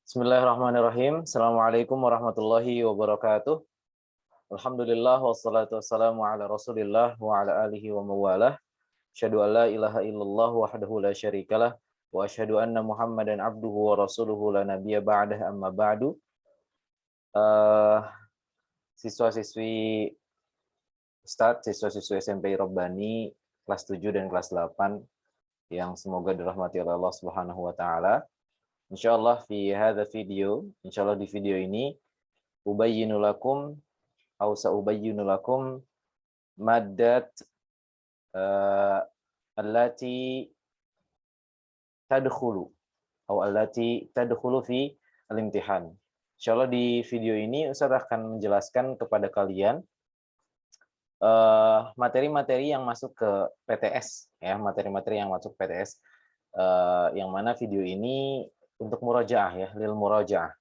Bismillahirrahmanirrahim. Assalamualaikum warahmatullahi wabarakatuh. Alhamdulillah wassalatu wassalamu ala Rasulillah wa ala alihi wa mawalah. Asyhadu an la ilaha illallah wahdahu la syarikalah wa asyhadu anna Muhammadan abduhu wa rasuluhu la nabiyya ba'dah amma ba'du. Siswa-siswi siswa-siswi SMP Robbani kelas 7 dan kelas 8 yang semoga dirahmati oleh Allah Subhanahu wa taala. Insyaallah insyaallah di video ini ubayyinu lakum au sa'ubayyinu lakum maddat allati tadkhulu fi al-imtihan. Insyaallah di video ini Ustaz akan menjelaskan kepada kalian materi-materi yang masuk ke PTS ya, materi-materi yang masuk PTS yang mana video ini untuk murajaah ya, lil murajaah.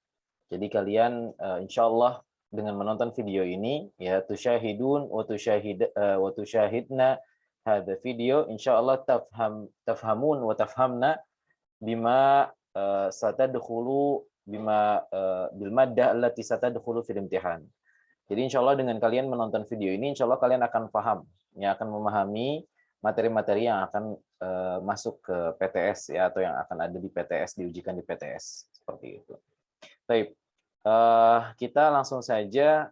Jadi kalian insyaallah dengan menonton video ini ya tusyahidun wa tusyahidna hadza video insyaallah tafhamun wa tafhamna bima satadkhulu bima bil maddah allati satadkhulu fil imtihan. Jadi insyaallah dengan kalian menonton video ini insyaallah kalian akan paham ya, akan memahami materi-materi yang akan masuk ke PTS ya, atau yang akan ada di PTS, diujikan di PTS seperti itu. Baik, kita langsung saja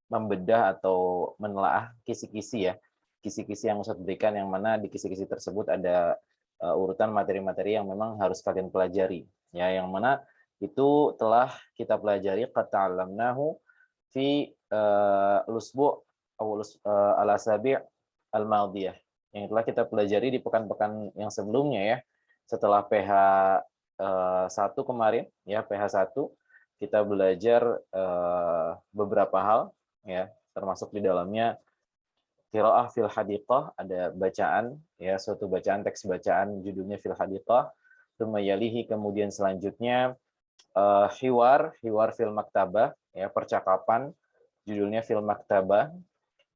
membedah atau menelaah kisi-kisi ya, kisi-kisi yang Ustaz berikan, yang mana di kisi-kisi tersebut ada urutan materi-materi yang memang harus kalian pelajari ya, yang mana itu telah kita pelajari qad ta'allamnahu fi al-usbu' al-asabi' al-madiyah, yang telah kita pelajari di pekan-pekan yang sebelumnya ya. Setelah PH 1 kemarin ya, PH 1 kita belajar beberapa hal ya, termasuk di dalamnya qiraah fil hadiqah, ada bacaan ya, suatu bacaan, teks bacaan judulnya fil hadiqah. Tumayalihi, kemudian selanjutnya hiwar fil maktabah ya, percakapan judulnya fil maktabah.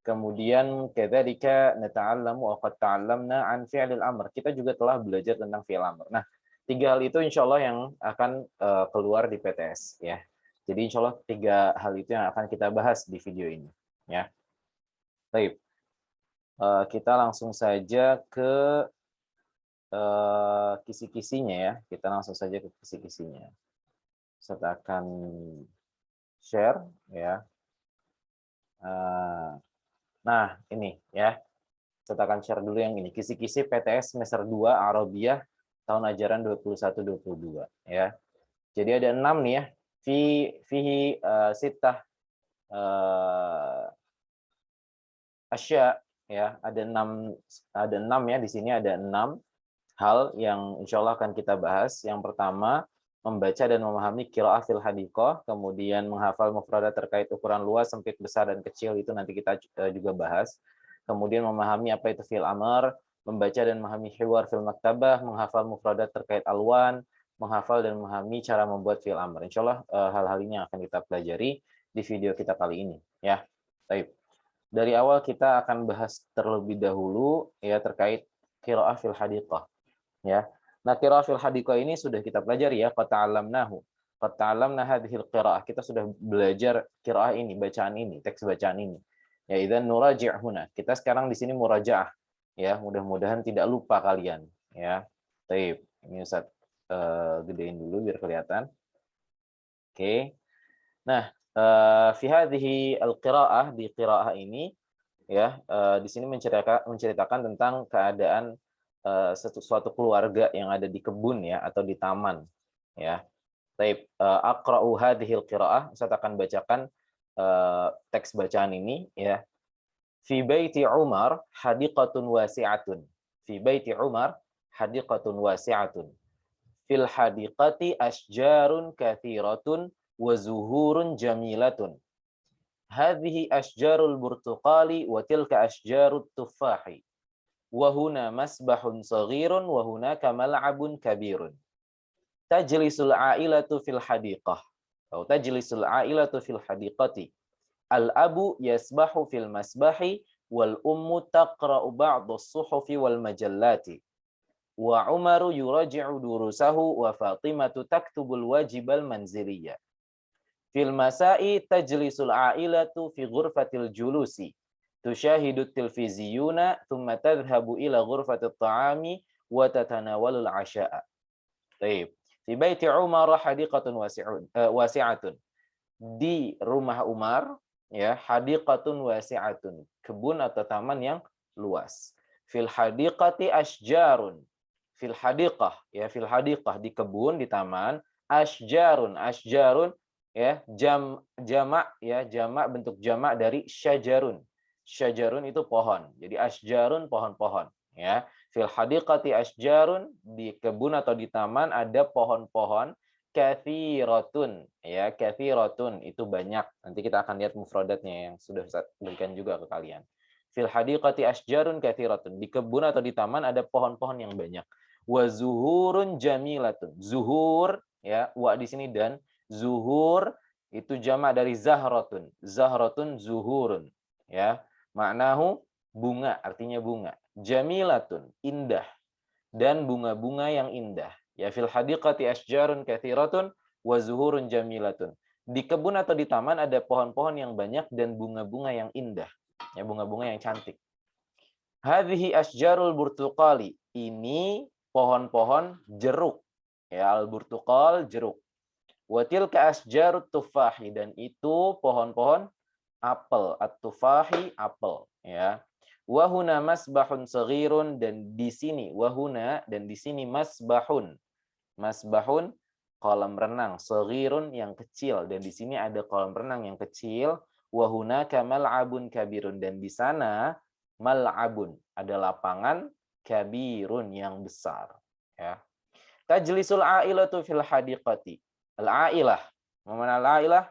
Kemudian kadzalika nata'allamu wa qad ta'allamna an fi'lil amr. Kita juga telah belajar tentang fi'il amr. Nah, 3 hal itu insyaallah yang akan keluar di PTS ya. Jadi insyaallah 3 hal itu yang akan kita bahas di video ini ya. Baik. Kita langsung saja ke kisi-kisinya ya. Kita langsung saja ke kisi-kisinya. Saya akan share ya. Nah, ini ya. Saya akan share dulu yang ini. Kisi-kisi PTS semester 2 Arabiyah tahun ajaran 21-22 ya. Jadi ada 6 nih ya. Fihi sittah asya ya. Ada 6 ya, di sini ada 6 hal yang insyaallah akan kita bahas. Yang pertama, membaca dan memahami qiraah fil hadiqah, kemudian menghafal mufradat terkait ukuran luas, sempit, besar, dan kecil, itu nanti kita juga bahas. Kemudian memahami apa itu fi'il amr, membaca dan memahami hiwar fil maktabah, menghafal mufradat terkait alwan, menghafal dan memahami cara membuat fi'il amr. Insyaallah hal-hal ini yang akan kita pelajari di video kita kali ini ya. Baik. Dari awal kita akan bahas terlebih dahulu ya terkait qiraah fil hadiqah ya. Nah, qiraah fil hadiqah ini sudah kita pelajari ya, qad ta'allamnahu. Qad ta'allamna hadhil qiraah. Kita sudah belajar qiraah ini, bacaan ini, teks bacaan ini. Ya, idzan nuraji' huna. Kita sekarang di sini murajaah ya, mudah-mudahan tidak lupa kalian ya. Baik, ini Ustaz gedein dulu biar kelihatan. Oke. Nah, fi hadhihi al-qiraah, di qiraah ini ya, di sini menceritakan tentang keadaan suatu keluarga yang ada di kebun ya, atau di taman ya. Taib, aqra'u hadhil qiraah, Ustaz akan bacakan teks bacaan ini ya. Fi baiti Umar hadiqatun wasi'atun. Fi baiti Umar hadiqatun wasi'atun. Fil hadiqati asjarun kathiratun wa zuhurun jamilatun. Hadhihi asjarul burtuqali wa tilka asjarut tuffahi. Wahuna masbahun saghirun wahunaka mal'abun kabirun. Tajlisul a'ilatu fil hadiqah. Atau tajlisul a'ilatu fil hadiqati. Al-abu yasbahu fil masbahi wal ummu taqra'u ba'dus suhufi wal majallati. wa Umaru yuraji'u durusahu wa Fatimatu taktubul wajibal manziliyah. Fil masai tajlisul a'ilatu fi ghurfatil julusi. Tushahidut tilfiziyuna thumma tadhhabu ila ghurfatit ta'ami wa tatanawalul 'asya'a. Baik. Fi baiti Umar hadiqatun wasi'atun. Di rumah Umar ya, hadiqatun wasi'atun, kebun atau taman yang luas. Fil hadiqati asjarun. Fil hadiqah ya, fil hadiqah di kebun, di taman, asjarun. Asjarun ya, jamak ya, jamak, bentuk jamak dari syajarun. Syajarun itu pohon. Jadi asjarun pohon-pohon ya. Fil hadiqati asjarun, di kebun atau di taman ada pohon-pohon, kathiratun ya, kathiratun itu banyak. Nanti kita akan lihat mufradatnya yang sudah saya berikan juga ke kalian. Fil hadiqati asjarun kathiratun, di kebun atau di taman ada pohon-pohon yang banyak. Wa zuhurun jamilatun. Zuhur ya, wa di sini dan zuhur itu jamak dari zahratun. Zahratun zuhurun ya. Maknahu bunga, artinya bunga. Jamilatun, indah, dan bunga-bunga yang indah. Ya, fil hadiqati asjarun kathiratun wa zuhurun jamilatun. Di kebun atau di taman ada pohon-pohon yang banyak dan bunga-bunga yang indah. Ya, bunga-bunga yang cantik. Hadhihi asjarul burtuqali. Ini pohon-pohon jeruk. Ya, al-burtuqal jeruk. Wa tilka asjarut tufahi, dan itu pohon-pohon apel. At-tufahi apel, ya. Wahuna masbahun saghirun, dan di sini wahuna, dan di sini masbahun. Masbahun kolam renang, saghirun yang kecil, dan di sini ada kolam renang yang kecil. Wahuna kamal'abun kabirun, dan di sana mal'abun ada lapangan kabirun yang besar, ya. Tajlisul a'ilatu fil hadiqati. Al-a'ilah, mana al-a'ilah?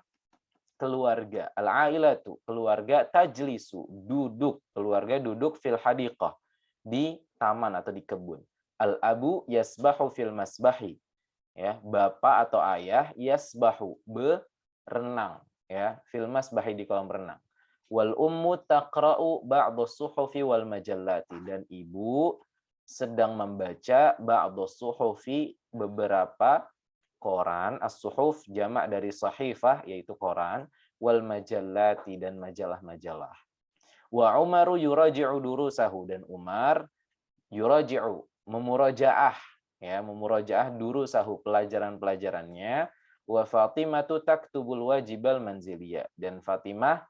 Keluarga. Al-ailatu, keluarga, tajlisu, duduk, keluarga duduk fil hadiqah, di taman atau di kebun. Al-abu yasbahu fil masbahi, ya, bapak atau ayah, yasbahu, berenang, ya, fil masbahi, di kolam renang. Wal ummu taqra'u ba'dhus suhufi wal majallati, dan ibu sedang membaca ba'dhus suhufi, beberapa koran. As-suhuf jamak dari sahifah, yaitu koran. Wal majallati, dan majalah-majalah. Wa Umaru yuraji'u durusahu, dan Umar yuraji'u, memurajaah ya, memurajaah durusahu, pelajaran-pelajarannya. Wa Fatimatu taktubul wajibal manziliyah, dan Fatimah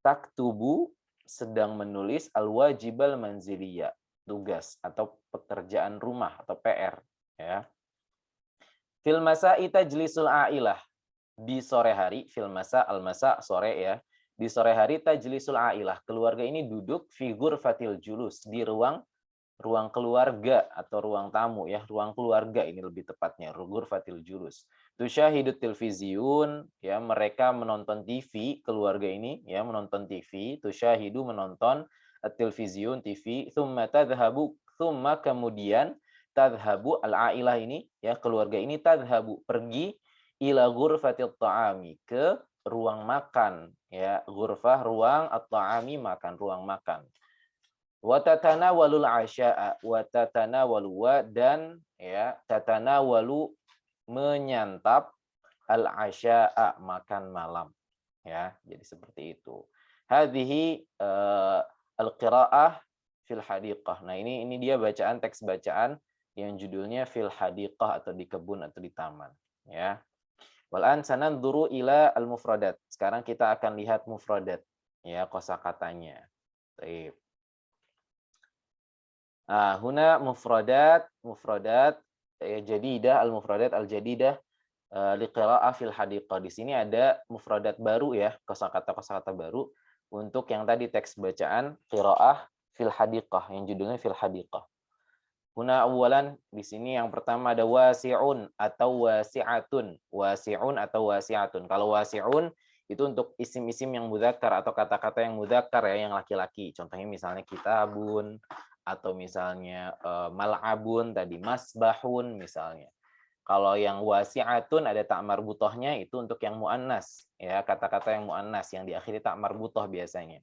taktubu, sedang menulis al-wajibal manziliyah, tugas atau pekerjaan rumah atau PR, ya. Fil masa'i tajlisul a'ilah, di sore hari. Fil masa, al-masa, sore ya. Di sore hari tajlisul a'ilah, keluarga ini duduk fi ghurfatil julus, di ruang keluarga atau ruang tamu ya, ruang keluarga ini lebih tepatnya, ghurfatil julus. Tusyahidut tilfiziyun, ya, mereka menonton TV, keluarga ini ya menonton TV. Tusyahidu, menonton, at-tilfiziyun, TV. Thumma tadhhabu, thumma kemudian, tadhhabu, al-ailah ini ya, keluarga ini, tadhhabu, pergi, ila ghurfatil ta'ami, ke ruang makan ya, ghurfah, ruang, at-ta'ami, makan, ruang makan. Wa tatanawalul asya'a, wa tatanawalu, dan ya, tatanawalu, menyantap, al asya'a, makan malam, ya. Jadi seperti itu. Hadhihi al-qiraah fil hadiqah. Nah, ini dia bacaan, teks bacaan yang judulnya fil hadiqah, atau di kebun atau di taman, ya. Wal'an sananzuru ila al-mufradat. Sekarang kita akan lihat mufradat, ya, kosakatanya. Baik. Huna mufradat jadidah, al-mufradat al-jadidah liqira'ah fil hadiqah. Di sini ada mufradat baru ya, kosakata-kosakata baru untuk yang tadi teks bacaan qira'ah fil hadiqah, yang judulnya fil hadiqah. Huna awalan, di sini yang pertama ada wasi'un atau wasi'atun. Wasi'un atau wasi'atun. Kalau wasi'un itu untuk isim-isim yang mudzakkar atau kata-kata yang mudzakkar ya, yang laki-laki. Contohnya misalnya kitabun, atau misalnya mal'abun tadi, masbahun misalnya. Kalau yang wasi'atun ada tak marbutohnya, itu untuk yang muannas ya, kata-kata yang muannas yang diakhiri tak marbutoh biasanya.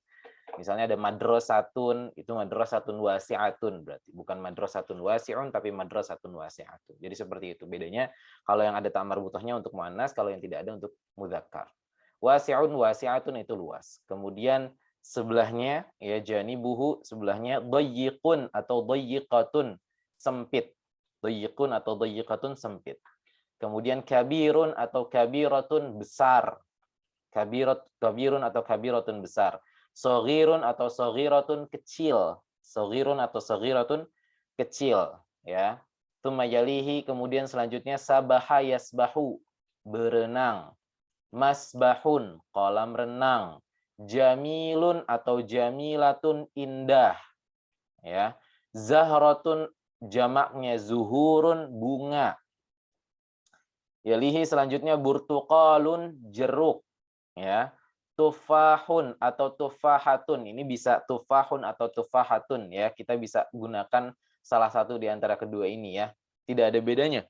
Misalnya ada madrasatun, itu madrasatun wasi'atun berarti. Bukan madrasatun wasi'un, tapi madrasatun wasi'atun. Jadi seperti itu. Bedanya kalau yang ada ta'mar butuhnya untuk muannas, kalau yang tidak ada untuk mudzakkar. Wasi'un wasi'atun itu luas. Kemudian sebelahnya, ya janibuhu, sebelahnya dayyiqun atau dayyiqatun, sempit. Dayyiqun atau dayyiqatun, sempit. Kemudian kabirun atau kabiratun, besar. Kabirun atau kabiratun, besar. Soghirun atau soghiratun, kecil. Soghirun atau soghiratun, kecil. Ya. Tumayalihi, kemudian selanjutnya sabaha yasbahu, berenang. Masbahun, kolam renang. Jamilun atau jamilatun, indah. Ya. Zahratun, jamaknya zuhurun, bunga. Yalihi selanjutnya burtuqalun, jeruk. Ya. Tufahun atau tufahatun, ini bisa tufahun atau tufahatun, ya kita bisa gunakan salah satu di antara kedua ini, ya tidak ada bedanya,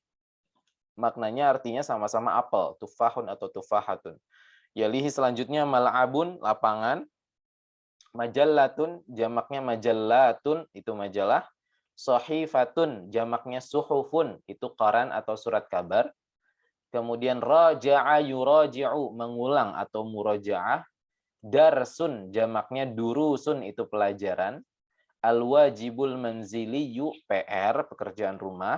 maknanya artinya sama-sama apel, tufahun atau tufahatun. Yalihi selanjutnya mal'abun, lapangan. Majallatun, jamaknya majallatun, itu majalah. Sohifatun, jamaknya suhufun, itu koran atau surat kabar. Kemudian raja'a yuraji'u, mengulang atau murajaah. Darsun, jamaknya durusun, itu pelajaran. Al-wajibul manziliyu, PR, pekerjaan rumah.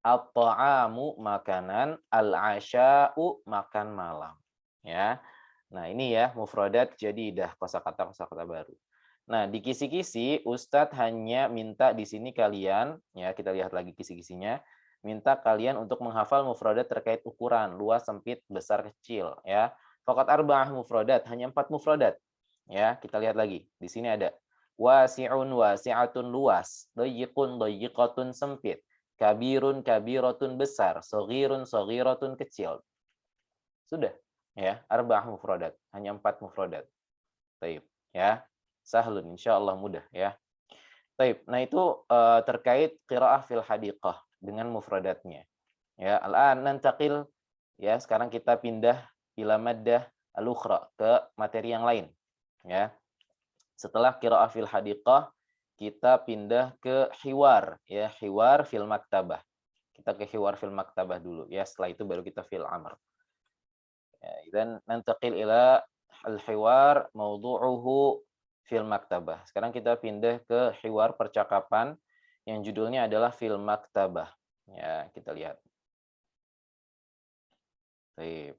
At-ta'amu, makanan. Al-asya'u, makan malam. Ya. Nah, ini ya mufradat jadidah, kosakata baru. Nah, di kisi-kisi Ustadz hanya minta di sini kalian, ya kita lihat lagi kisi-kisinya, minta kalian untuk menghafal mufradat terkait ukuran, luas, sempit, besar, kecil, ya. Faqat arba'ah mufradat, hanya 4 mufradat. Ya, kita lihat lagi. Di sini ada wasi'un wasi'atun, luas, dayyiqun dayyiqatun, sempit, kabirun kabiratun, besar, shaghirun shaghiratun, kecil. Sudah, ya. Arba'ah mufradat, hanya 4 mufradat. Baik, ya. Sahlun, insyaallah mudah, ya. Baik, nah itu terkait qiraah fil hadiqah dengan mufradatnya. Ya, al-an nantaqil, ya, sekarang kita pindah ila maddah al-ukhra, ke materi yang lain, ya. Setelah qiraah fil hadiqah, kita pindah ke hiwar, ya, hiwar fil maktabah. Kita ke hiwar fil maktabah dulu, ya, setelah itu baru kita fil amr. Ya, dan nantaqil ila al-hiwar mawdu'uhu fil maktabah. Sekarang kita pindah ke hiwar, percakapan yang judulnya adalah fil maktabah. Ya, kita lihat. Baik.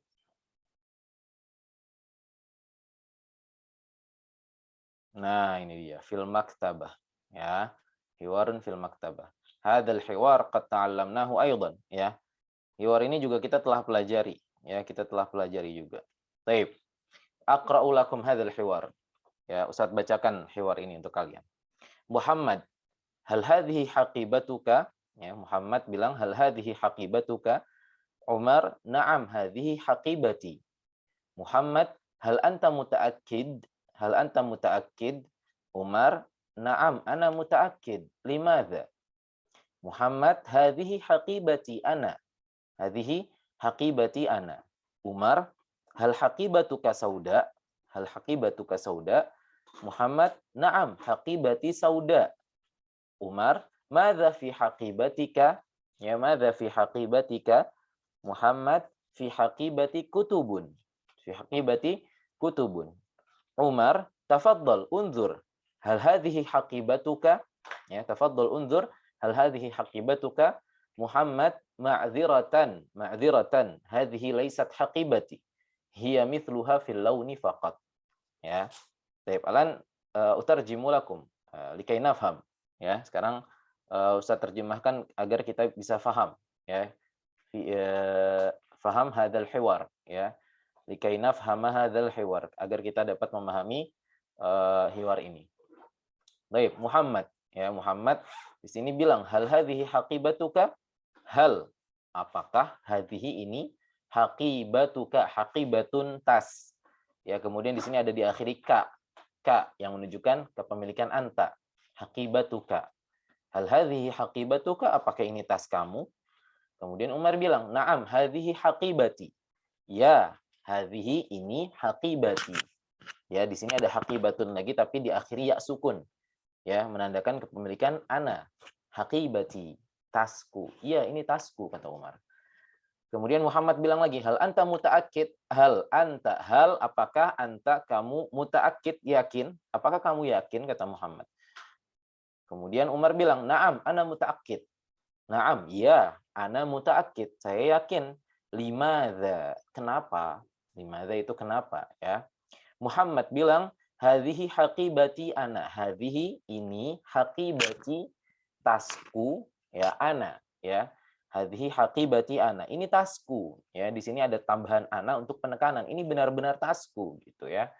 Nah, ini dia fil maktabah, ya. Hiwarun fil maktabah. Hadzal hiwar qad ta'allamnahu aidan, ya. Hiwar ini juga kita telah pelajari, ya, kita telah pelajari juga. Baik. Aqra'u lakum hadzal hiwar. Ya, Ustaz bacakan hiwar ini untuk kalian. Muhammad, hal hadhihi haqibatuka? Ya, Muhammad bilang hal hadhihi haqibatuka? Umar, na'am hadhihi haqibati. Muhammad, hal anta muta'akkid? Hal anta muta'akkid? Umar, na'am ana muta'akkid. Limadha? Muhammad, hadhihi haqibati ana. Hadhihi haqibati ana. Umar, hal haqibatuka sauda? Hal haqibatuka sauda? Muhammad, na'am, haqibati sauda. Umar, madza fi haqibatika? Ya, madza fi haqibatika? Muhammad, fi haqibati kutubun. Fi haqibati kutubun. Umar, tafaddal, unzur. Hal hadhihi haqibatuka? Ya, tafaddal, unzur. Hal hadhihi haqibatuka? Muhammad, ma'dziratan, ma'dziratan. Hadhihi laysat haqibati. Hiya mithluha fil launi faqat. Ya. Baik, alan utarjimu lakum likai nafham. Ya, sekarang Ustaz terjemahkan agar kita bisa faham, ya. Faham hadzal hiwar, ya. Likai nafhama hadzal hiwar, agar kita dapat memahami hiwar ini. Baik, Muhammad, ya, Muhammad di sini bilang hal hadhihi haqibatuka? Hal, apakah hadhihi ini haqibatuka? Haqibatun, tas. Ya, kemudian di sini ada diakhiri ka. Ka yang menunjukkan kepemilikan anta. Haqibatuka. Hal hadhihi haqibatuka? Apakah ini tas kamu? Kemudian Umar bilang, "Na'am, hadhihi haqibati." Ya, hadhihi ini haqibati. Ya, di sini ada haqibatun lagi tapi diakhiri ya sukun. Ya, menandakan kepemilikan ana. Haqibati, tasku. Iya, ini tasku kata Umar. Kemudian Muhammad bilang lagi, hal anta mutaakkid? Hal anta, hal apakah anta kamu mutaakkid, yakin? Apakah kamu yakin kata Muhammad? Kemudian Umar bilang, "Na'am, ana mutaakkid." Na'am, iya, ana mutaakkid. Saya yakin. Limadza? Kenapa? Limadza itu kenapa, ya? Muhammad bilang, hadhihi haqibati ana. Hadhihi ini haqibati tasku ya ana ya. Hadhihi haqibati ana. Ini tasku ya. Di sini ada tambahan ana untuk penekanan. Ini benar-benar tasku gitu ya.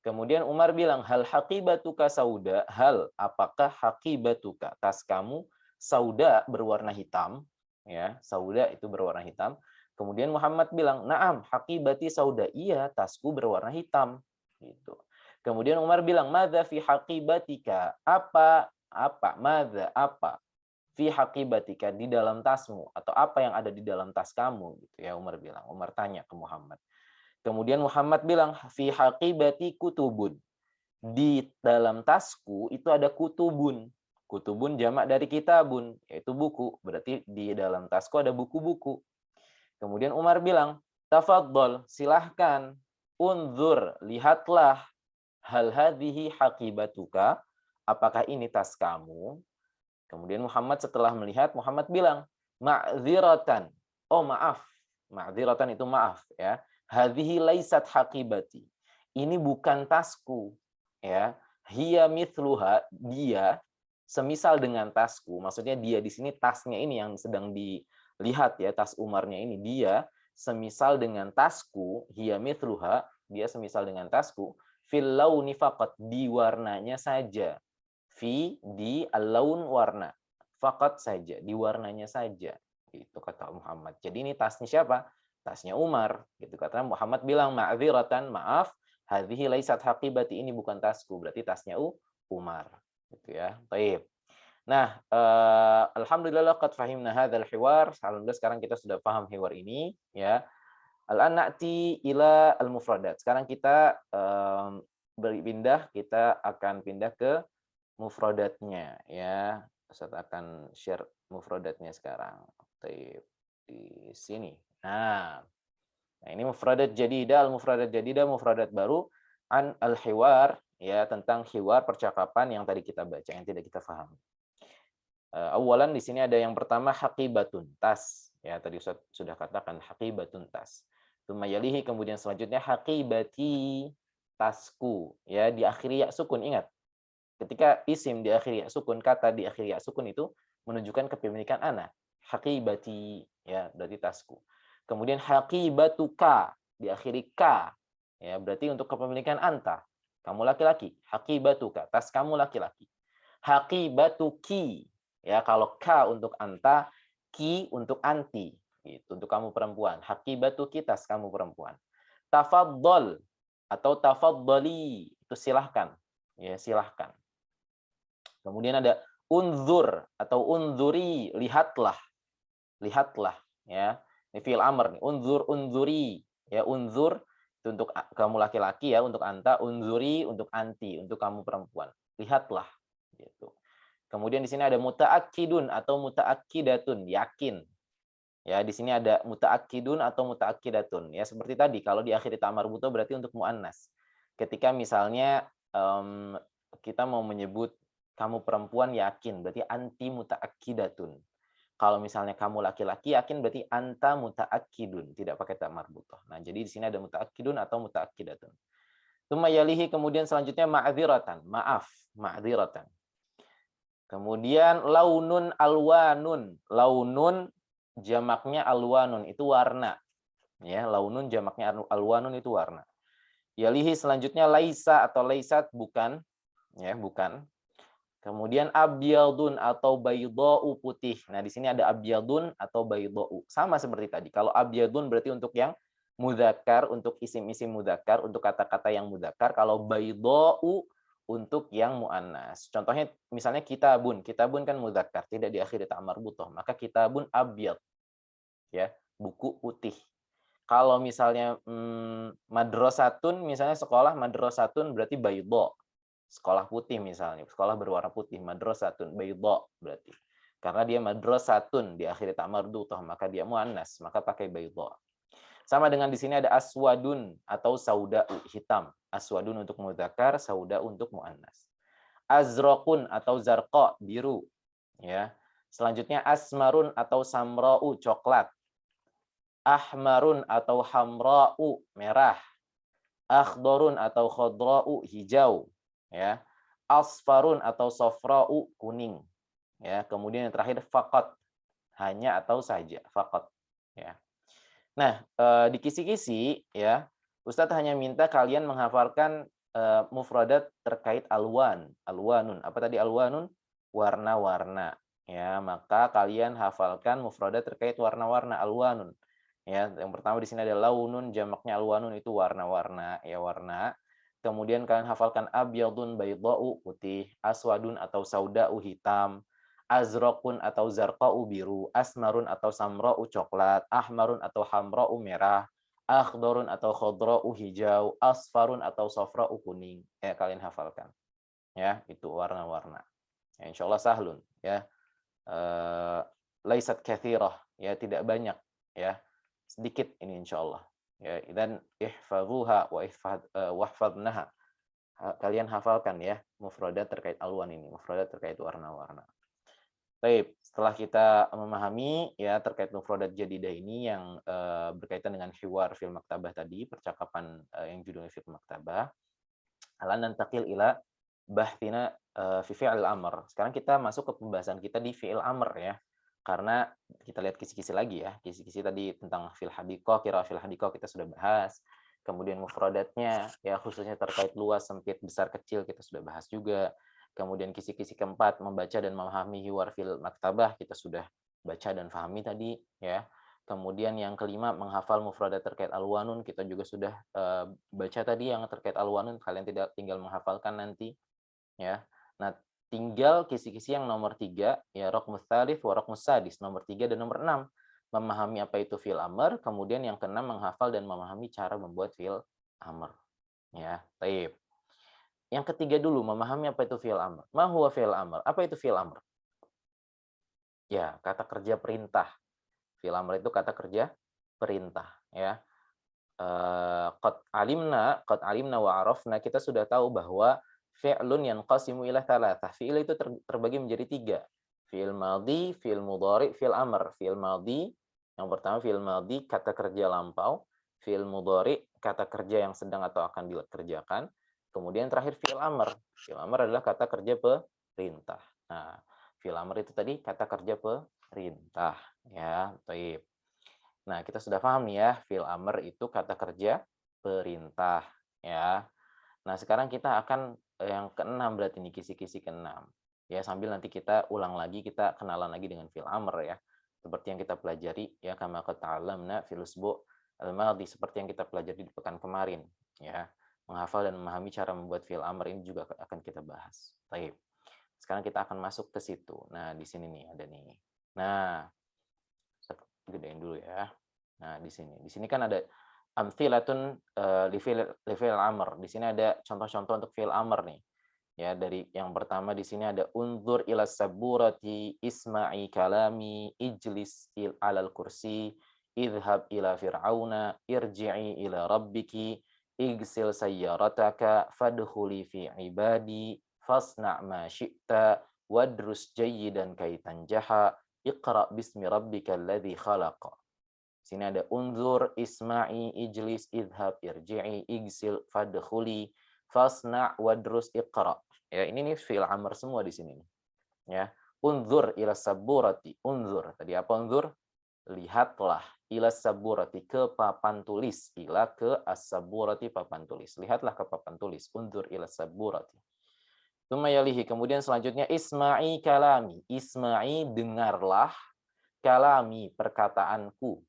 Kemudian Umar bilang, hal haqibatuka sauda? Hal apakah haqibatuka tas kamu sauda berwarna hitam ya. Sauda itu berwarna hitam. Kemudian Muhammad bilang, "Na'am, haqibati sauda." Iya, tasku berwarna hitam gitu. Kemudian Umar bilang, "Madza fi haqibatika?" Madza apa? Fi haqibatika di dalam tasmu atau apa yang ada di dalam tas kamu gitu ya Umar bilang. Umar tanya ke Muhammad. Kemudian Muhammad bilang, "Fi haqibati kutubun." Di dalam tasku itu ada kutubun. Kutubun jamak dari kitabun, yaitu buku. Berarti di dalam tasku ada buku-buku. Kemudian Umar bilang, "Tafadhol, silahkan. Unzur, lihatlah. Hal hadhihi haqibatuka? Apakah ini tas kamu?" Kemudian Muhammad setelah melihat, Muhammad bilang, "Ma'dziratan." Oh, maaf. Ma'dziratan itu maaf ya. Hadhihi laisat haqibati. Ini bukan tasku ya. Hiya mithluha, dia semisal dengan tasku. Maksudnya dia di sini tasnya ini yang sedang dilihat ya, tas Umarnya ini dia semisal dengan tasku, hiya mithluha, dia semisal dengan tasku, fil launi faqat, di warnanya saja. Fi di al-laun warna. Faqat saja, di warnanya saja. Itu kata Muhammad. Jadi ini tasnya siapa? Tasnya Umar. Gitu kata Muhammad bilang, ma'dziratan, maaf, hadhihi laisat haqibati, ini bukan tasku, berarti tasnya Umar. Gitu ya. Baik. Nah, alhamdulillah qad fahimna hadzal hiwar. Alhamdulillah sekarang kita sudah paham hiwar ini ya. Al-an na'ti ila al-mufradat. Sekarang kita berpindah, kita akan pindah ke mufradatnya ya. Ustaz akan share mufradatnya sekarang. Baik, di sini. Nah, ini mufradat jadidah, al-mufradat jadidah, mufradat baru an al-hiwar ya, tentang hiwar percakapan yang tadi kita baca, yang tidak kita pahami. Awalan di sini ada yang pertama haqibatun, tas. Ya, tadi Ustaz sudah katakan haqibatun tas. Tsumma yalihi, kemudian selanjutnya haqibati, tasku. Ya, diakhiri ya sukun, ingat. Ketika isim diakhiri ya sukun, kata diakhiri ya sukun itu menunjukkan kepemilikan ana. Haqibati, ya, berarti tasku. Kemudian haqibatuka, diakhiri ka. Ya, berarti untuk kepemilikan anta. Kamu laki-laki. Haqibatuka, tas kamu laki-laki. Haqibatuki, ya, kalau ka untuk anta, ki untuk anti. Itu untuk kamu perempuan. Haqibatuki, tas kamu perempuan. Tafaddal atau tafaddali, itu silahkan. Ya, silahkan. Kemudian ada unzur atau unzuri, lihatlah. Lihatlah ya. Ini fi'il amr nih. Unzur, unzuri. Ya, unzur itu untuk kamu laki-laki ya, untuk anta, unzuri untuk anti, untuk kamu perempuan. Lihatlah gitu. Kemudian di sini ada mutaakkidun atau mutaakkidatun, yakin. Ya, di sini ada mutaakkidun atau mutaakkidatun. Ya, seperti tadi kalau diakhiri ta marbutoh berarti untuk muannas. Ketika misalnya kita mau menyebut kamu perempuan yakin, berarti anti mutaakkidatun. Kalau misalnya kamu laki-laki yakin berarti anta mutaakkidun, tidak pakai ta marbutoh. Nah, jadi di sini ada mutaakkidun atau mutaakkidatun. Tsumma yalihi, kemudian selanjutnya ma'dziratan, maaf, ma'dziratan. Kemudian launun alwanun. Launun jamaknya alwanun, itu warna. Ya, launun jamaknya alwanun, itu warna. Yalihi selanjutnya laisa atau laisat, bukan. Ya, bukan. Kemudian abyadun atau baydha'u, putih. Nah, di sini ada abyadun atau baydha'u. Sama seperti tadi. Kalau abyadun berarti untuk yang mudzakkar, untuk isim-isim mudzakkar, untuk kata-kata yang mudzakkar. Kalau baydha'u untuk yang muannas. Contohnya misalnya kitabun. Kitabun kan mudzakkar, tidak diakhiri ta marbutoh. Maka kitabun abyad. Ya, buku putih. Kalau misalnya madrasatun, misalnya sekolah madrasatun berarti bayda. Sekolah putih misalnya, sekolah berwarna putih, madrasatun bayda berarti. Karena dia madrasatun di akhir ta mardutah, maka dia muannas, maka pakai bayda. Sama dengan di sini ada aswadun atau sauda'u, hitam. Aswadun untuk mudzakkar, sauda untuk muannas. Azraqun atau zarqa, biru, ya. Selanjutnya asmarun atau samra'u, coklat. Ahmarun atau hamra'u, merah. Akhdorun atau khodra'u, hijau, ya. Asfarun atau sofra'u, kuning, ya. Kemudian yang terakhir faqat, hanya atau saja, faqat, ya. Nah, di kisi-kisi ya, Ustadz hanya minta kalian menghafalkan mufradat terkait alwan, alwanun. Apa tadi alwanun? Warna-warna. Ya, maka kalian hafalkan mufradat terkait warna-warna, alwanun. Ya, yang pertama di sini ada launun, jamaknya alwanun itu warna-warna, ya warna. Kemudian kalian hafalkan abyadun baydau, putih, aswadun atau sauda'u, hitam, azraqun atau zarqa'u, biru, asmarun atau samra'u, coklat, ahmarun atau hamra'u, merah, akhdorun atau khodra'u, hijau, asfarun atau sofra'u, kuning. Ya, kalian hafalkan. Ya, itu warna-warna. Ya, insyaallah sahlun, ya. Laisat kathirah, ya, tidak banyak, ya. Sedikit ini insyaallah. Ya, dan ihfazuha wahfadnaha. Kalian hafalkan ya mufradat terkait alwan ini, mufradat terkait warna-warna. Baik, setelah kita memahami ya terkait mufradat jadidah ini yang berkaitan dengan hiwar fil maktabah tadi, percakapan yang judulnya fil maktabah, alan nantaqil ila bahtina fi fi'il amr. Sekarang kita masuk ke pembahasan kita di fi'il amr ya. Karena kita lihat kisi-kisi lagi ya. Kisi-kisi tadi tentang fil hadiqah, kira fil hadiqah kita sudah bahas. Kemudian mufradatnya ya khususnya terkait luas, sempit, besar, kecil kita sudah bahas juga. Kemudian kisi-kisi keempat membaca dan memahami hiwar fil maktabah kita sudah baca dan pahami tadi ya. Kemudian yang kelima menghafal mufradat terkait alwanun kita juga sudah baca tadi yang terkait alwanun, kalian tidak tinggal menghafalkan nanti ya. Nah, tinggal kisi-kisi yang nomor 3 ya, raqmus tsalits wa raqmus sadis, nomor 3 dan nomor 6. Memahami apa itu fi'il amr, kemudian yang keenam menghafal dan memahami cara membuat fi'il amr. Ya, baik. Yang ketiga dulu memahami apa itu fi'il amr. Ma huwa fi'il amr? Apa itu fi'il amr? Ya, kata kerja perintah. Fi'il amr itu kata kerja perintah ya. Qad alimna wa arafna, kita sudah tahu bahwa fi'lun yanqasimu ila thalathah. Fi'il itu terbagi menjadi 3. Fi'il madhi, fi'il mudhari, fi'il amr. Fi'il madhi yang pertama fi'il madhi, kata kerja lampau. Fi'il mudhari, kata kerja yang sedang atau akan dikerjakan. Kemudian terakhir fi'il amr. Fi'il amr adalah kata kerja perintah. Nah, fi'il amr itu tadi kata kerja perintah ya. Baik. Nah, kita sudah paham nih ya, fi'il amr itu kata kerja perintah ya. Nah, sekarang kita akan yang keenam berarti ini kisi-kisi keenam. Ya, sambil nanti kita ulang lagi, kita kenalan lagi dengan fi'il amr ya. Seperti yang kita pelajari ya, kama qad ta'allamna fil usbu' al-madhi, seperti yang kita pelajari di pekan kemarin ya. Menghafal dan memahami cara membuat fi'il amr ini juga akan kita bahas. Baik. Sekarang kita akan masuk ke situ. Nah, di sini nih ada nih. Nah, gedein dulu ya. Nah, di sini. Di sini kan ada amthilatun li fi'il amr. Di sini ada contoh-contoh untuk fi'il amr nih. Ya, dari yang pertama di sini ada unzur ila saburati, isma'i kalami, ijlis alal kursi, idhab ila fir'auna, irji'i ila rabbiki, igsil sayyarataka, fadkhuli fi ibadi, fasna' ma syi'ta, wadrus jayyidan kaitan jaha, iqra bismi rabbikal ladzi khalaqa. Sini ada unzur, isma'i, ijlis, idhab, irji'i, igsil, fadkhuli, fasna' wadrus, iqra. Ya, ini nih fi'il amr semua di sini nih. Ya. Unzur ila saburati. Unzur. Tadi apa unzur? Lihatlah ila saburati, ke papan tulis. Ila ke as-saburati, papan tulis. Lihatlah ke papan tulis. Unzur ila saburati. Tumayalihi. Kemudian selanjutnya isma'i kalami. Isma'i, dengarlah kalami, perkataanku.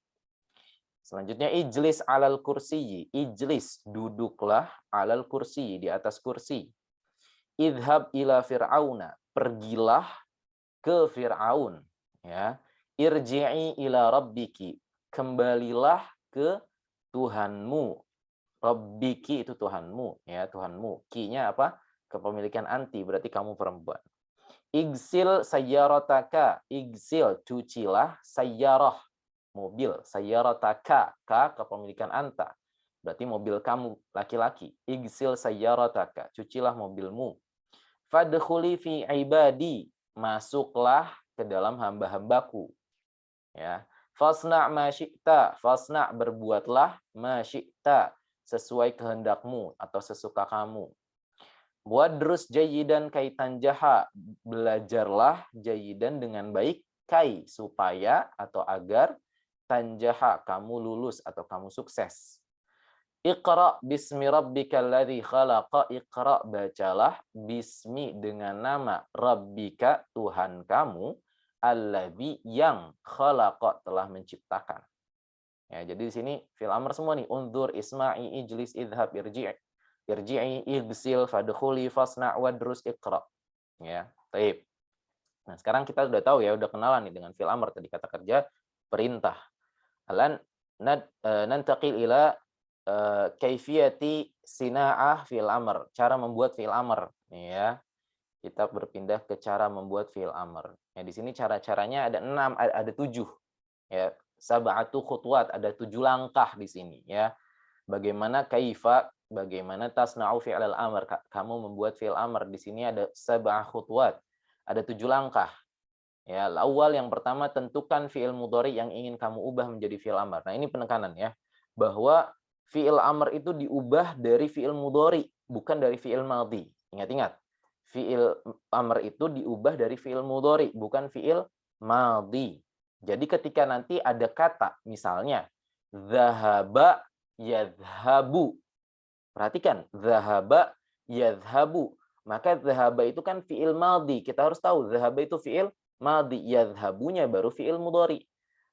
Selanjutnya ijlis alal kursi. Ijlis, duduklah alal kursi, di atas kursi. Idhab ila fir'auna, pergilah ke Fir'aun. Ya. Irji'i ila rabbiki, kembalilah ke Tuhanmu. Rabbiki itu Tuhanmu, ya, Tuhanmu. Ki-nya apa? Kepemilikan anti, berarti kamu perempuan. Igsil sayyarataka, igsil, cucilah, sayyarah, mobil, sayyarataka, ka kepemilikan anta. Berarti mobil kamu laki-laki. Igsil sayyarataka, cucilah mobilmu. Fadkhuli fi ibadi, masuklah ke dalam hamba-hambaku. Ya. Fasna' ma syi'ta, fasna' berbuatlah ma syi'ta, sesuai kehendakmu atau sesuka kamu. Wadrus jayidan kaitan jaha, belajarlah jayidan dengan baik, kai, supaya atau agar tanjaha, kamu lulus atau kamu sukses. Iqra bismi rabbikal ladzi khalaqa, iqra, bacalah, bismi, dengan nama, rabbika, Tuhan kamu, alladzi, yang, khalaqa, telah menciptakan. Ya, jadi di sini fil amr semua nih. Unzur, isma'i, ijlis, idhab, irji', irji'i, igsil, fadkhuli, fasna' wadrus, iqra. Ya, taib. Nah, sekarang kita udah tahu ya, udah kenalan nih dengan fil amr tadi, kata kerja perintah. Alan nantaqil ila kaifiyati sina'ah fil amr, cara membuat fil amr, ya. Kita berpindah ke cara membuat fil amr. Ya, di sini cara-caranya ada 6, ada 7. Ya, sab'atu khutwat, ada 7 langkah di sini, ya. Bagaimana kaifa, bagaimana tasna'u fi'lal amr, kamu membuat fi'il amr. Di sini ada sab'ah khutwat, ada 7 langkah. Ya, awal yang pertama, tentukan fi'il mudhari yang ingin kamu ubah menjadi fi'il amr. Nah, ini penekanan ya, bahwa fi'il amr itu diubah dari fi'il mudhari, bukan dari fi'il madhi. Ingat-ingat, fi'il amr itu diubah dari fi'il mudhari, bukan fi'il madhi. Jadi ketika nanti ada kata, misalnya, zahaba yadhabu. Perhatikan, zahaba yadhabu. Maka zahaba itu kan fi'il madhi. Kita harus tahu, zahaba itu fi'il madhi. Yadhabunya baru fi'il mudhari.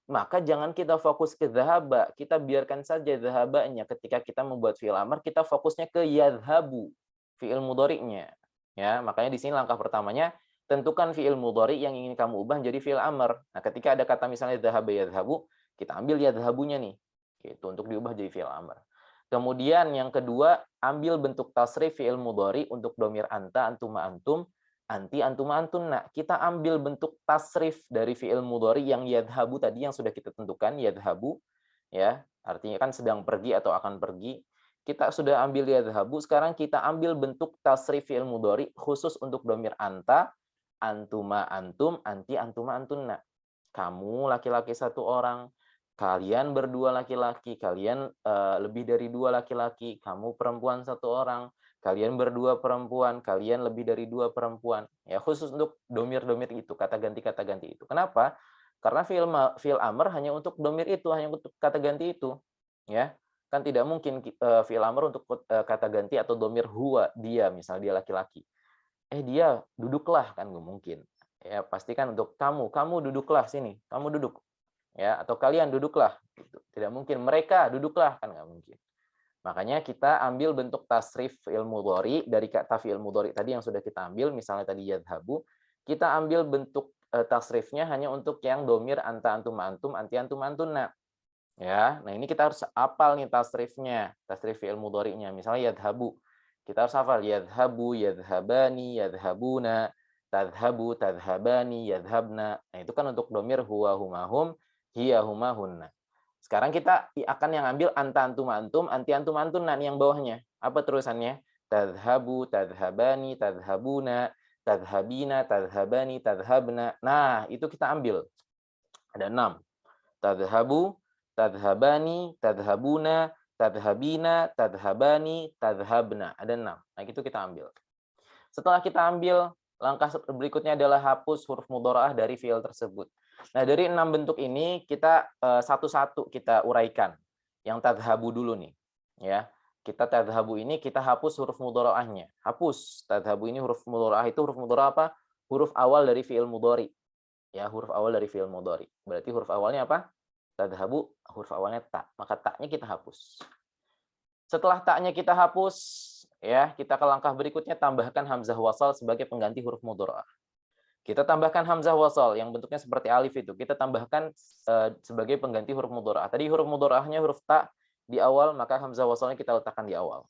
Maka jangan kita fokus ke zahaba. Kita biarkan saja zahabanya. Ketika kita membuat fi'il amr, kita fokusnya ke yadhabu, fi'il mudhari'nya. Ya, makanya di sini langkah pertamanya, tentukan fi'il mudhari yang ingin kamu ubah menjadi fi'il amr. Nah, ketika ada kata misalnya zahaba yadhabu, kita ambil yadhabunya nih. Gitu, untuk diubah jadi fi'il amr. Kemudian yang kedua, ambil bentuk tasrif fi'il mudhari untuk domir anta, antuma, antum, anti, antuma, antunna. Kita ambil bentuk tasrif dari fi'il mudhari yang yadhabu tadi yang sudah kita tentukan, yadhabu, ya, artinya kan sedang pergi atau akan pergi. Kita sudah ambil yadhabu, sekarang kita ambil bentuk tasrif fi'il mudhari khusus untuk domir anta, antuma, antum, anti, antuma, antunna. Kamu laki-laki 1 orang, kalian berdua laki-laki, kalian lebih dari 2 laki-laki, kamu perempuan 1 orang, kalian berdua perempuan, kalian lebih dari 2 perempuan. Ya, khusus untuk domir-domir itu, kata ganti itu. Kenapa? Karena fi'il amr hanya untuk domir itu, hanya untuk kata ganti itu. Ya, kan tidak mungkin fi'il amr untuk kata ganti atau domir huwa, dia, misalnya dia laki-laki. Dia duduklah, kan nggak mungkin. Ya, pastikan untuk kamu duduklah sini, kamu duduk. Ya, atau kalian duduklah. Gitu. Tidak mungkin mereka duduklah, kan nggak mungkin. Makanya kita ambil bentuk tasrif fi'il mudhari dari kata fi'il mudhari tadi yang sudah kita ambil, misalnya tadi yadhabu, kita ambil bentuk tasrifnya hanya untuk yang domir anta, antum, antum, anti, antum, antunna. Ya, nah ini kita harus hafal nih tasrifnya, tasrif fi'il mudhari'nya. Misalnya yadhabu, kita harus hafal yadhabu, yadhabani, yadhabuna, tadhabu, tadhabani, yadhabna. Nah, itu kan untuk domir huwa, humahum, hiya, huma, hunna. Sekarang kita akan yang ambil anta, antum, antum, anti, antum, antunna, yang bawahnya. Apa terusannya? Tadhabu, tadhabani, tadhabuna, tadhabina, tadhabani, tadhabna. Nah, itu kita ambil. Ada 6. Tadhabu, tadhabani, tadhabuna, tadhabina, tadhabani, tadhabna. Ada 6. Nah, itu kita ambil. Setelah kita ambil, langkah berikutnya adalah hapus huruf mudharaah dari fiil tersebut. Nah, dari 6 bentuk ini kita satu-satu kita uraikan. Yang tadhabu dulu nih, ya. Kita tadhabu ini kita hapus huruf mudharaahnya. Hapus. Tadhabu ini huruf mudharaah itu huruf mudharaah apa? Huruf awal dari fiil mudhari. Ya, huruf awal dari fiil mudhari. Berarti huruf awalnya apa? Tadhabu, huruf awalnya ta. Maka taknya kita hapus. Setelah taknya kita hapus, ya, kita ke langkah berikutnya, tambahkan hamzah wasal sebagai pengganti huruf mudharaah. Kita tambahkan hamzah wasal yang bentuknya seperti alif itu. Kita tambahkan sebagai pengganti huruf mudharaah. Tadi huruf mudharaahnya huruf ta di awal, maka hamzah wasalnya kita letakkan di awal.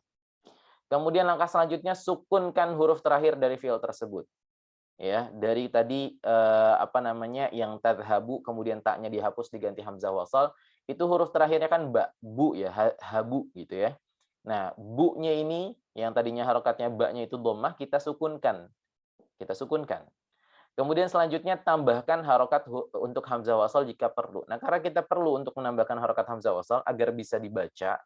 Kemudian langkah selanjutnya sukunkan huruf terakhir dari fi'il tersebut. Ya, dari tadi yang tadhabu kemudian taknya dihapus diganti hamzah wasal, itu huruf terakhirnya kan ba, bu ya, habu gitu ya. Nah, bu-nya ini yang tadinya harokatnya ba-nya itu dhammah kita sukunkan. Kita sukunkan. Kemudian selanjutnya tambahkan harokat untuk hamzah wasal jika perlu. Nah, karena kita perlu untuk menambahkan harokat hamzah wasal agar bisa dibaca,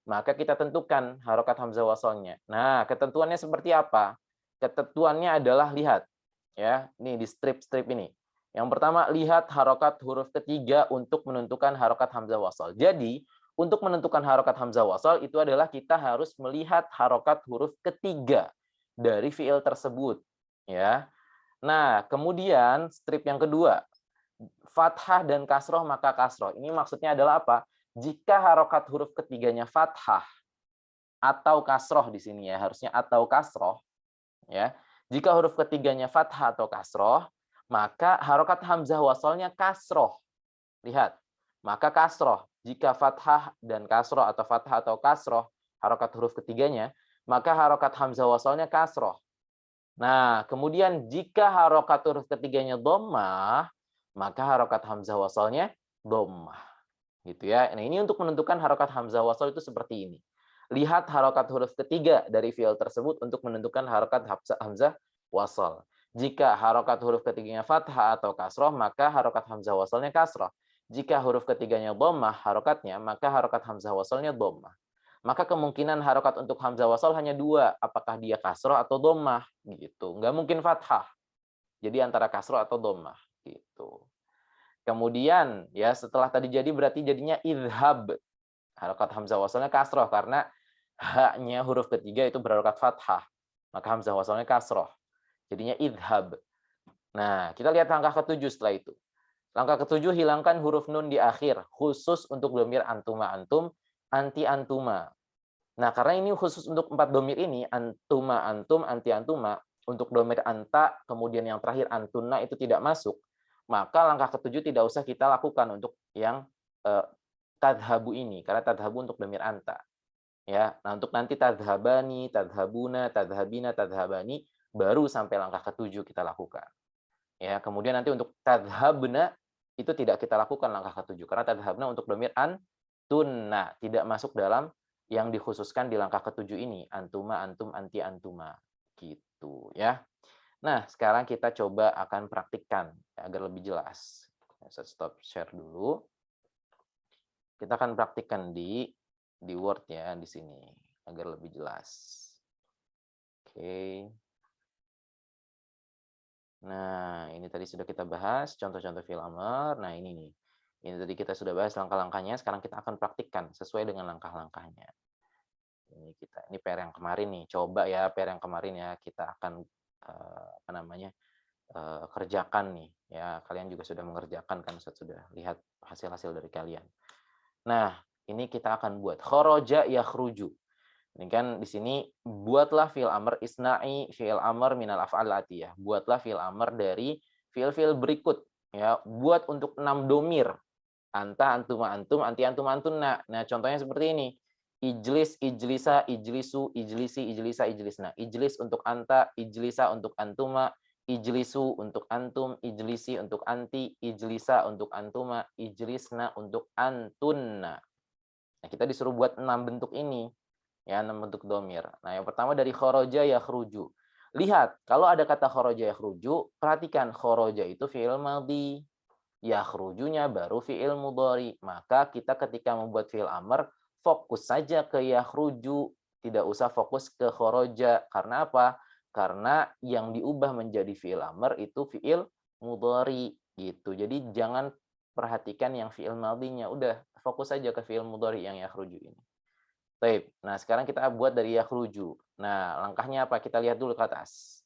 maka kita tentukan harokat hamzah wasalnya. Nah, ketentuannya seperti apa? Ketentuannya adalah lihat, ya, nih di strip-strip ini. Yang pertama, lihat harokat huruf ketiga untuk menentukan harokat hamzah wasal. Jadi, untuk menentukan harokat hamzah wasal itu adalah kita harus melihat harokat huruf ketiga dari fiil tersebut, ya. Nah, kemudian strip yang kedua, fathah dan kasroh maka kasroh. Ini maksudnya adalah apa? Jika harokat huruf ketiganya fathah atau kasroh di sini ya, harusnya atau kasroh, ya. Jika huruf ketiganya fathah atau kasroh, maka harokat hamzah wasalnya kasroh. Lihat, maka kasroh. Jika fathah dan kasroh atau fathah atau kasroh, harokat huruf ketiganya, maka harokat hamzah wasalnya kasroh. Nah, kemudian jika harokat huruf ketiganya dhammah, maka harokat hamzah wasalnya dhammah. Gitu ya. Nah, ini untuk menentukan harokat hamzah wasal itu seperti ini. Lihat harokat huruf ketiga dari fiil tersebut untuk menentukan harokat hamzah wasal. Jika harokat huruf ketiganya fathah atau kasroh, maka harokat hamzah wasalnya kasroh. Jika huruf ketiganya dhammah harokatnya, maka harokat hamzah wasalnya dhammah. Maka kemungkinan harokat untuk hamzah wasal hanya dua, apakah dia kasroh atau dhammah gitu. Nggak mungkin fathah. Jadi antara kasroh atau dhammah gitu. Kemudian ya setelah tadi jadi berarti jadinya idhab. Harokat hamzah wasalnya kasroh karena haknya huruf ketiga itu berharokat fathah. Maka hamzah wasalnya kasroh. Jadinya idhab. Nah, kita lihat langkah ketujuh setelah itu. Langkah ketujuh, hilangkan huruf nun di akhir, khusus untuk dhamir antuma antum, anti antuma. Nah, karena ini khusus untuk 4 dhamir ini, antuma antum, anti antuma, untuk dhamir anta, kemudian yang terakhir antunna itu tidak masuk, maka langkah ketujuh tidak usah kita lakukan untuk yang tadhabu ini, karena tadhabu untuk dhamir anta. Ya, nah untuk nanti tadhabani, tadhabuna, tadhabina, tadhabani, baru sampai langkah ketujuh kita lakukan. Ya, kemudian nanti untuk tadhabna itu tidak kita lakukan langkah ketujuh karena tadhabna untuk dhamir antunna tidak masuk dalam yang dikhususkan di langkah ketujuh ini, antuma, antum, anti, antuma gitu ya. Nah, sekarang kita coba akan praktikkan ya, agar lebih jelas. Saya stop share dulu. Kita akan praktikkan di Word ya di sini agar lebih jelas. Oke. Nah, ini tadi sudah kita bahas contoh-contoh fi'il amr. Nah, ini nih. Ini tadi kita sudah bahas langkah-langkahnya, sekarang kita akan praktikkan sesuai dengan langkah-langkahnya. Ini PR yang kemarin nih. Coba ya PR yang kemarin ya kita akan kerjakan nih ya. Kalian juga sudah mengerjakan kan, sudah lihat hasil-hasil dari kalian. Nah, ini kita akan buat kharaja yakhruju. Ini kan di sini buatlah fi'il amr isna'i fi'il amr minal af'al atiyah. Buatlah fi'il amr dari fi'il-fi'il berikut ya. Buat untuk 6 domir. Anta, antuma, antum, anti, antum, antunna. Nah, contohnya seperti ini. Ijlis, ijlisa, ijlisu, ijlisi, ijlisa, ijlisna. Ijlis untuk anta, ijlisa untuk antuma, ijlisu untuk antum, ijlisi untuk anti, ijlisa untuk antuma, ijlisna untuk antunna. Nah, kita disuruh buat 6 bentuk ini. Ya, 6 bentuk domir. Nah, yang pertama dari kharaja yakhruju. Lihat, kalau ada kata kharaja yakhruju, perhatikan kharaja itu fi'il madhi. Yakhrujunya baru fi'il mudhari. Maka kita ketika membuat fi'il amr, fokus saja ke yakhruju, tidak usah fokus ke kharaja. Karena apa? Karena yang diubah menjadi fi'il amr itu fi'il mudhari gitu. Jadi jangan perhatikan yang fi'il madhinya, udah fokus saja ke fi'il mudhari yang yakhruju ini. Baik. Nah, sekarang kita buat dari yakhruju. Nah, langkahnya apa? Kita lihat dulu ke atas.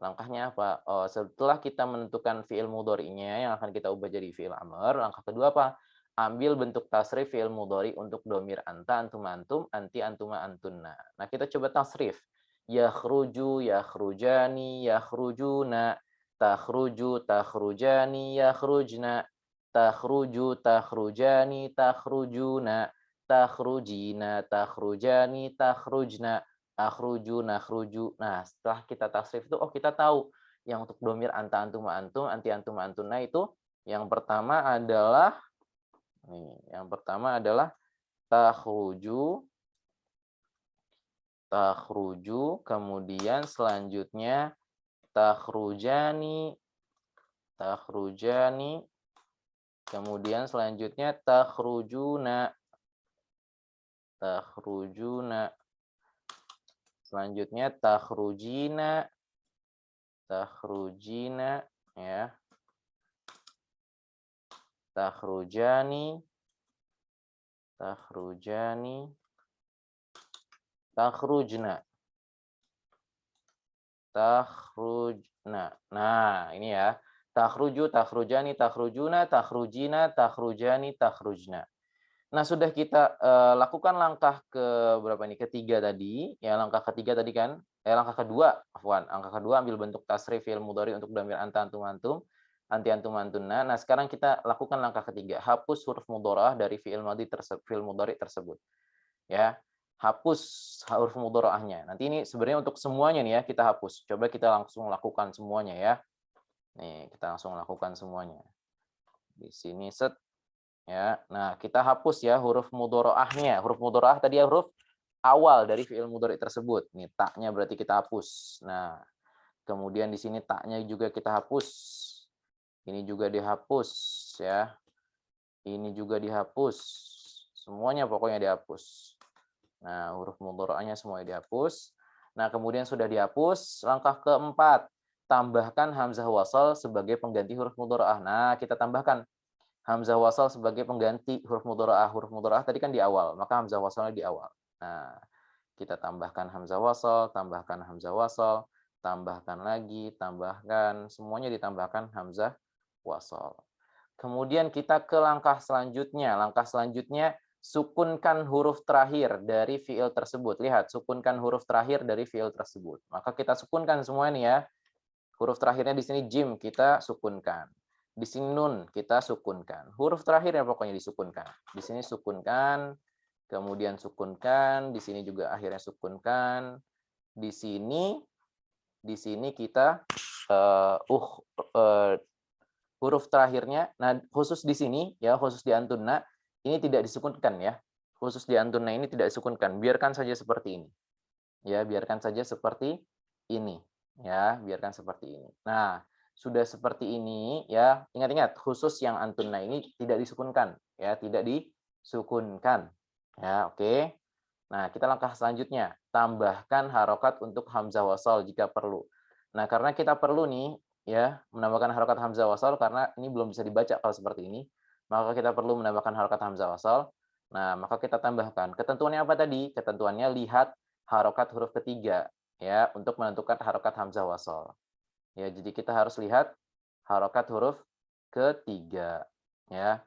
Langkahnya apa? Oh, setelah kita menentukan fi'il mudhari'nya yang akan kita ubah jadi fi'il amr, langkah kedua apa? Ambil bentuk tasrif fi'il mudhari untuk domir anta, antum, antum, anti, antuma, antunna. Nah, kita coba tasrif. Yakhruju, yakhrujani, yakhrujuna, takhruju, takhrujani, yakhrujna, takhruju, takhrujani, takhrujuna, takhrujina, takhrujani, takhrujna, akhruju, nakhruju. Nah, setelah kita tasrif itu, oh kita tahu yang untuk domir anta, antum, antum, anti, antum, antuna itu yang pertama adalah nih, yang pertama adalah takhruju, takhruju, kemudian selanjutnya takhrujani, takhrujani, kemudian selanjutnya takhrujuna, takhrujuna, selanjutnya takhrujina, takhrujina, ya, takhrujani, takhrujani, takhrujna, takhrujna. Nah, ini ya. Takhruju, takhrujani, takhrujuna, takhrujina, takhrujani, takhrujna. Nah, sudah kita lakukan langkah ke berapa ini? Ketiga tadi, ya langkah ketiga tadi kan, langkah kedua, afwan, langkah kedua ambil bentuk tasrif fi'il mudhari untuk dhamir anta, antum, antum, anti, antum, antunna. Nah, sekarang kita lakukan langkah ketiga, hapus huruf mudhara'ah dari fi'il madhi fi'il mudhari tersebut. Ya, hapus huruf mudhara'ahnya. Nanti ini sebenarnya untuk semuanya nih ya, kita hapus. Coba kita langsung lakukan semuanya ya. Nih, kita langsung lakukan semuanya. Di sini set. Ya, nah kita hapus ya huruf mudhora'ahnya. Huruf mudhora'ah tadi ya huruf awal dari fi'il mudhari tersebut. Nih taknya berarti kita hapus. Nah, kemudian di sini taknya juga kita hapus. Ini juga dihapus ya. Ini juga dihapus. Semuanya pokoknya dihapus. Nah, huruf mudhora'ahnya semuanya dihapus. Nah, kemudian sudah dihapus, langkah keempat, tambahkan hamzah wasal sebagai pengganti huruf mudhora'ah. Nah, kita tambahkan hamzah wasal sebagai pengganti huruf mudhora'ah. Huruf mudhora'ah tadi kan di awal, maka hamzah wasalnya di awal. Nah, kita tambahkan hamzah wasal, tambahkan hamzah wasal, tambahkan lagi, tambahkan, semuanya ditambahkan hamzah wasal. Kemudian kita ke langkah selanjutnya. Langkah selanjutnya, sukunkan huruf terakhir dari fiil tersebut. Lihat, sukunkan huruf terakhir dari fiil tersebut. Maka kita sukunkan semua ini ya. Huruf terakhirnya di sini jim kita sukunkan. Di sini nun kita sukunkan. Huruf terakhirnya pokoknya disukunkan. Di sini sukunkan, kemudian sukunkan, di sini juga akhirnya sukunkan. Di sini kita huruf terakhirnya. Nah, khusus di sini ya, khusus di antunna ini tidak disukunkan ya. Khusus di antunna ini tidak disukunkan. Biarkan saja seperti ini. Ya, biarkan saja seperti ini. Ya, biarkan seperti ini. Nah, sudah seperti ini ya, ingat-ingat khusus yang antunna ini tidak disukunkan ya, tidak disukunkan. Ya, oke. Nah, kita langkah selanjutnya, tambahkan harokat untuk hamzah wasal jika perlu. Nah, karena kita perlu nih ya, menambahkan harokat hamzah wasal karena ini belum bisa dibaca kalau seperti ini, maka kita perlu menambahkan harokat hamzah wasal. Nah, maka kita tambahkan. Ketentuannya apa tadi? Ketentuannya lihat harokat huruf ketiga ya untuk menentukan harokat hamzah wasal. Ya, jadi kita harus lihat harokat huruf ketiga ya.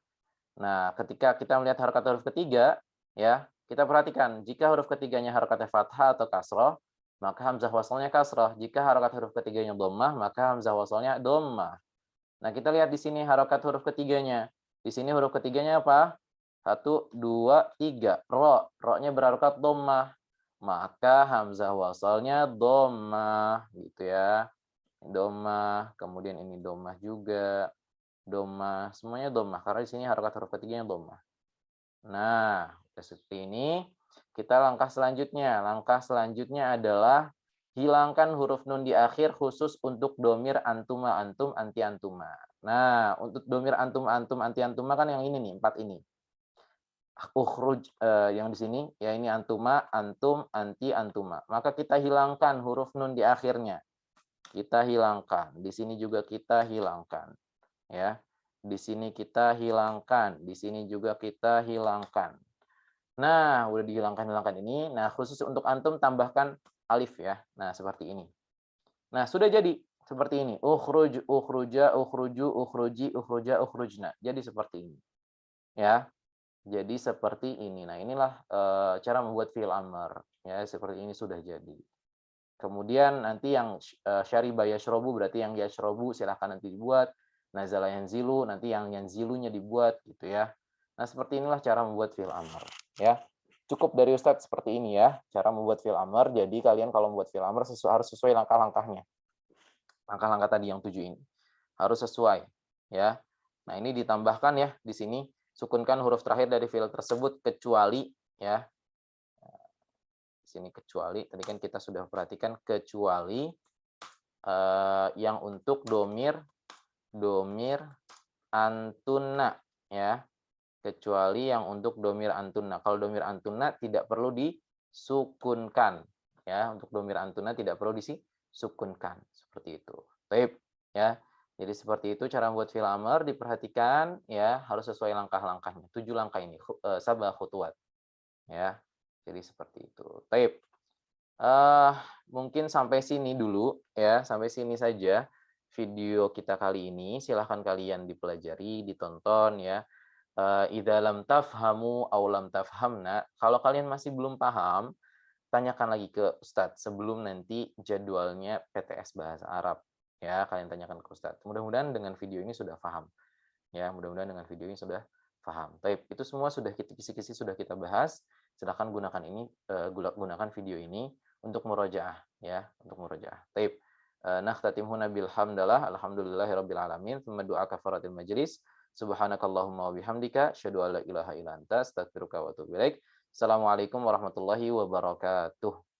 Nah, ketika kita melihat harokat huruf ketiga ya, kita perhatikan jika huruf ketiganya harokatnya fathah atau kasroh, maka hamzah wasalnya kasroh. Jika harokat huruf ketiganya dhammah, maka hamzah wasalnya dhammah. Nah, kita lihat di sini harokat huruf ketiganya. Di sini huruf ketiganya apa? 1, 2, 3. Ro. Ro-nya berharokat dhammah. Maka hamzah wasalnya dhammah gitu ya. Dhammah, kemudian ini dhammah juga. Dhammah, semuanya dhammah karena di sini harokat huruf ketiganya dhammah. Nah, seperti ini. Kita langkah selanjutnya. Langkah selanjutnya adalah hilangkan huruf nun di akhir khusus untuk domir antuma, antum, anti, antuma. Nah, untuk domir antum, antum, anti, antuma kan yang ini nih, 4 ini. Ukhruj yang di sini ya ini antuma, antum, anti, antuma. Maka kita hilangkan huruf nun di akhirnya. Kita hilangkan. Di sini juga kita hilangkan. Ya. Di sini kita hilangkan. Di sini juga kita hilangkan. Nah, udah dihilangkan ini. Nah, khusus untuk antum tambahkan alif ya. Nah, seperti ini. Nah, sudah jadi seperti ini. Ukhruj, ukhruja, ukhruju, ukhruji, ukhruja, ukhrujna. Jadi seperti ini. Ya. Jadi seperti ini. Nah, inilah cara membuat fi'il amr. Ya, seperti ini sudah jadi. Kemudian nanti yang syariba yashrobu berarti yang yashrobu silahkan nanti dibuat. Nazala yanzilu nanti yang yanzilunya dibuat gitu ya. Nah, seperti inilah cara membuat fi'il amr. ya. Cukup dari Ustadz seperti ini ya, cara membuat fi'il amr. Jadi kalian kalau membuat fi'il amr harus sesuai langkah-langkahnya. Langkah-langkah tadi yang 7 ini. Harus sesuai, ya. Nah, ini ditambahkan ya di sini, sukunkan huruf terakhir dari fi'il tersebut kecuali ya. Di sini kecuali, tadi kan kita sudah perhatikan kecuali yang untuk domir antunna ya. Kecuali yang untuk domir antunna. Kalau domir antunna tidak perlu disukunkan ya. Untuk domir antunna tidak perlu disukunkan seperti itu. Baik ya. Jadi seperti itu cara membuat fi'il amr, diperhatikan ya, harus sesuai langkah-langkahnya. 7 langkah ini, sab'a khutuwat ya. Jadi seperti itu. Baik. Mungkin sampai sini dulu ya, sampai sini saja video kita kali ini. Silahkan kalian dipelajari, ditonton ya. Idza lam tafhamu aw lam tafhamna, kalau kalian masih belum paham, tanyakan lagi ke Ustadz sebelum nanti jadwalnya PTS Bahasa Arab. Ya, kalian tanyakan ke Ustadz. Mudah-mudahan dengan video ini sudah paham. Ya, mudah-mudahan dengan video ini sudah paham. Baik, itu semua sudah kisi-kisi sudah kita bahas. Silakan gunakan ini gunakan video ini untuk murojaah ya, untuk murojaah. Baik. Nakhtatim huna bil hamdalah, alhamdulillahirabbil alamin, tsumma du'a kafaratil majlis. Subhanakallahumma wa bihamdika, asyhadu an la ilaha illa anta, astaghfiruka wa atubu ilaik. Assalamualaikum warahmatullahi wabarakatuh.